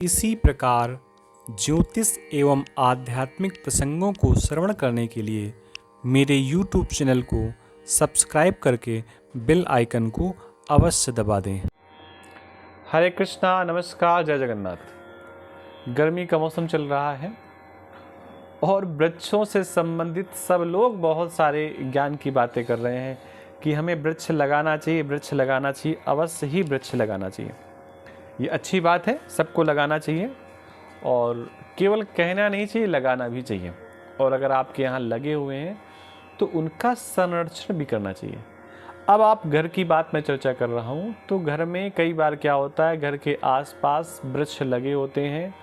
इसी प्रकार ज्योतिष एवं आध्यात्मिक प्रसंगों को श्रवण करने के लिए मेरे YouTube चैनल को सब्सक्राइब करके बेल आइकन को अवश्य दबा दें। हरे कृष्णा, नमस्कार, जय जगन्नाथ। गर्मी का मौसम चल रहा है और वृक्षों से संबंधित सब लोग बहुत सारे ज्ञान की बातें कर रहे हैं कि हमें वृक्ष लगाना चाहिए, वृक्ष लगाना चाहिए, अवश्य ही वृक्ष लगाना चाहिए। ये अच्छी बात है, सबको लगाना चाहिए और केवल कहना नहीं चाहिए, लगाना भी चाहिए। और अगर आपके यहाँ लगे हुए हैं तो उनका संरक्षण भी करना चाहिए। अब आप घर की बात मैं चर्चा कर रहा हूँ तो घर में कई बार क्या होता है, घर के आसपास वृक्ष लगे होते हैं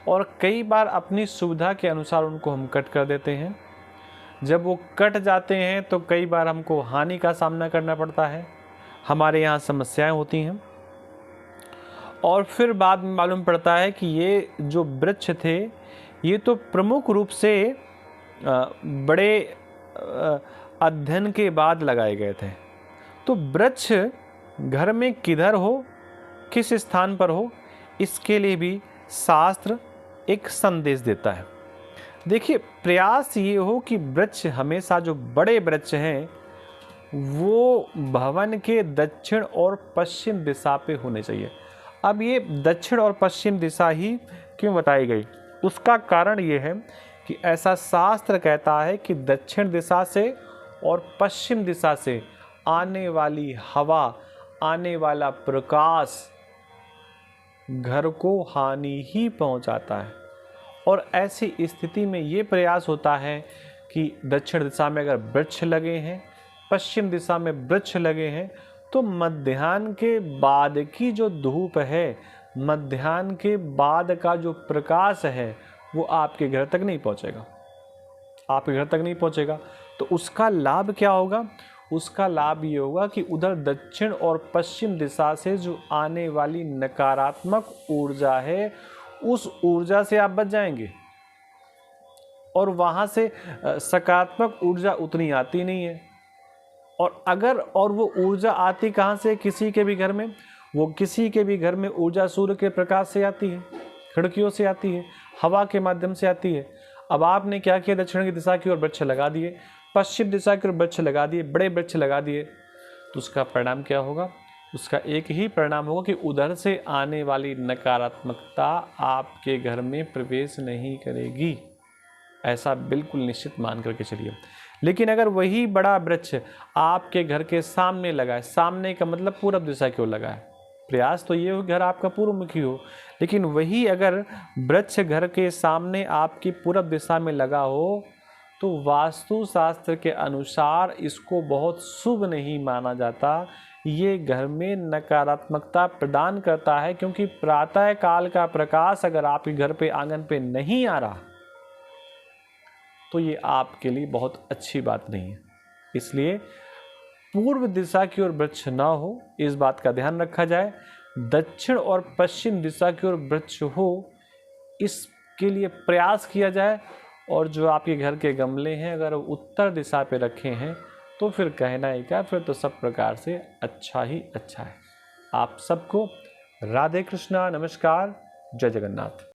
और कई बार अपनी सुविधा के अनुसार उनको हम कट कर देते हैं। जब वो कट जाते हैं तो कई बार हमको हानि का सामना करना पड़ता है, हमारे यहाँ समस्याएं होती हैं और फिर बाद में मालूम पड़ता है कि ये जो वृक्ष थे ये तो प्रमुख रूप से बड़े अध्ययन के बाद लगाए गए थे। तो वृक्ष घर में किधर हो, किस स्थान पर हो, इसके लिए भी शास्त्र एक संदेश देता है। देखिए, प्रयास ये हो कि वृक्ष हमेशा, जो बड़े वृक्ष हैं वो भवन के दक्षिण और पश्चिम दिशा पे होने चाहिए। अब ये दक्षिण और पश्चिम दिशा ही क्यों बताई गई, उसका कारण ये है कि ऐसा शास्त्र कहता है कि दक्षिण दिशा से और पश्चिम दिशा से आने वाली हवा, आने वाला प्रकाश घर को हानि ही पहुंचाता है। और ऐसी स्थिति में ये प्रयास होता है कि दक्षिण दिशा में अगर वृक्ष लगे हैं, पश्चिम दिशा में वृक्ष लगे हैं, तो मध्याह्न के बाद की जो धूप है, मध्याह्न के बाद का जो प्रकाश है वो आपके घर तक नहीं पहुंचेगा, आपके घर तक नहीं पहुंचेगा। तो उसका लाभ क्या होगा? उसका लाभ ये होगा कि उधर दक्षिण और पश्चिम दिशा से जो आने वाली नकारात्मक ऊर्जा है उस ऊर्जा से आप बच जाएंगे और वहाँ से सकारात्मक ऊर्जा उतनी आती नहीं है। और वो ऊर्जा आती कहाँ से? किसी के भी घर में, वो किसी के भी घर में ऊर्जा सूर्य के प्रकाश से आती है, खिड़कियों से आती है, हवा के माध्यम से आती है। अब आपने क्या किया, दक्षिण की दिशा की ओर वृक्ष लगा दिए, पश्चिम दिशा की ओर वृक्ष लगा दिए, बड़े वृक्ष लगा दिए, तो उसका परिणाम क्या होगा? उसका एक ही परिणाम होगा कि उधर से आने वाली नकारात्मकता आपके घर में प्रवेश नहीं करेगी, ऐसा बिल्कुल निश्चित मान करके चलिए। लेकिन अगर वही बड़ा वृक्ष आपके घर के सामने लगा है, सामने का मतलब पूरब दिशा की ओर लगा है, प्रयास तो ये हो घर आपका पूर्वमुखी हो, लेकिन वही अगर वृक्ष घर के सामने आपकी पूरब दिशा में लगा हो तो वास्तु शास्त्र के अनुसार इसको बहुत शुभ नहीं माना जाता। ये घर में नकारात्मकता प्रदान करता है, क्योंकि प्रातः काल का प्रकाश अगर आपके घर पे, आंगन पे नहीं आ रहा तो ये आपके लिए बहुत अच्छी बात नहीं है। इसलिए पूर्व दिशा की ओर वृक्ष ना हो, इस बात का ध्यान रखा जाए। दक्षिण और पश्चिम दिशा की ओर वृक्ष हो, इसके लिए प्रयास किया जाए। और जो आपके घर के गमले हैं अगर उत्तर दिशा पे रखे हैं तो फिर कहना ही क्या, फिर तो सब प्रकार से अच्छा ही अच्छा है। आप सबको राधे कृष्णा, नमस्कार, जय जगन्नाथ।